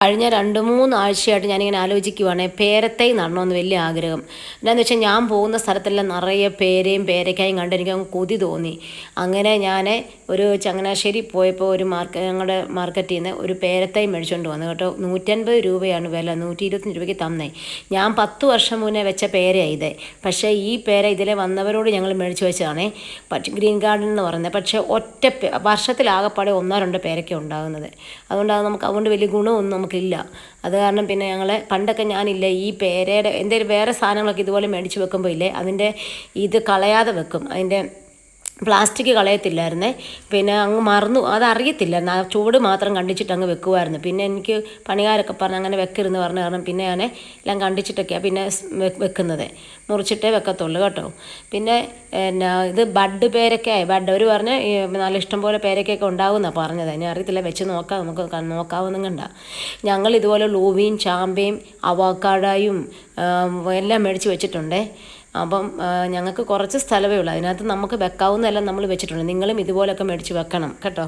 കഴിഞ്ഞ 2-3 ആഴ്ചയായിട്ട് ഞാനിങ്ങനെ ആലോചിക്കുവാണ് പേരത്തൈ നടണമെന്ന് വലിയ ആഗ്രഹം. എന്താണെന്ന് വെച്ചാൽ ഞാൻ പോകുന്ന സ്ഥലത്തെല്ലാം നിറയെ പേരയും പേരയ്ക്കായും കണ്ട് എനിക്കങ്ങ് കൊതി തോന്നി. അങ്ങനെ ഞാൻ ഒരു ചങ്ങനാശ്ശേരി പോയപ്പോൾ ഞങ്ങളുടെ മാർക്കറ്റിൽ നിന്ന് ഒരു പേരത്തൈ മേടിച്ചുകൊണ്ട് വന്നു കേട്ടോ. 150 രൂപയാണ് വില, 125 രൂപയ്ക്ക് തന്നേ. ഞാൻ 10 വർഷം മുന്നേ വെച്ച പേരയാണ് ഇത്. പക്ഷേ ഈ പേര ഇതിലെ വന്നവരോട് ഞങ്ങൾ മേടിച്ച് വെച്ചതാണേ, ഗ്രീൻ ഗാർഡൻ എന്ന് പറയുന്നത്. പക്ഷേ വർഷത്തിലാകപ്പാടെ 1-2 പേരയ്ക്ക ഉണ്ടാകുന്നത്. അതുകൊണ്ട് വലിയ ഗുണമൊന്നും നമുക്കില്ല. അത് കാരണം പിന്നെ ഞങ്ങൾ പണ്ടൊക്കെ ഞാനില്ലേ ഈ പേരയുടെ എന്തെങ്കിലും വേറെ സാധനങ്ങളൊക്കെ ഇതുപോലെ മേടിച്ച് വെക്കുമ്പോൾ ഇല്ലേ അതിൻ്റെ ഇത് കളയാതെ വെക്കും. അതിൻ്റെ പ്ലാസ്റ്റിക് കളയത്തില്ലായിരുന്നേ. പിന്നെ അങ്ങ് മറന്നു, അതറിയത്തില്ലായിരുന്നു. ആ ചൂട് മാത്രം കണ്ടിച്ചിട്ട് അങ്ങ് വെക്കുമായിരുന്നു. പിന്നെ എനിക്ക് പണിക്കാരൊക്കെ പറഞ്ഞ് അങ്ങനെ വെക്കരുതെന്ന് പറഞ്ഞ കാരണം പിന്നെ ഞാൻ എല്ലാം കണ്ടിച്ചിട്ടൊക്കെയാണ് പിന്നെ വെക്കുന്നത്. മുറിച്ചിട്ടേ വെക്കത്തുള്ളൂ കേട്ടോ. പിന്നെ ഇത് ബഡ് പേരയ്ക്കായി അവർ പറഞ്ഞ് നല്ല ഇഷ്ടം പോലെ പേരയ്ക്കൊക്കെ ഉണ്ടാകുമെന്നാണ് പറഞ്ഞത്. ഇനി അറിയത്തില്ല, വെച്ച് നോക്കാം, നമുക്ക് നോക്കാവുന്ന കണ്ട. ഞങ്ങൾ ഇതുപോലെ ലൂവിയും ചാമ്പയും അവക്കാടായും എല്ലാം മേടിച്ച് വെച്ചിട്ടുണ്ടേ. അപ്പം ഞങ്ങൾക്ക് കുറച്ച് സ്ഥലമേ ഉള്ളൂ, അതിനകത്ത് നമുക്ക് വെക്കാവുന്നതെല്ലാം നമ്മൾ വെച്ചിട്ടുണ്ട്. നിങ്ങളും ഇതുപോലൊക്കെ മേടിച്ച് വെക്കണം കേട്ടോ.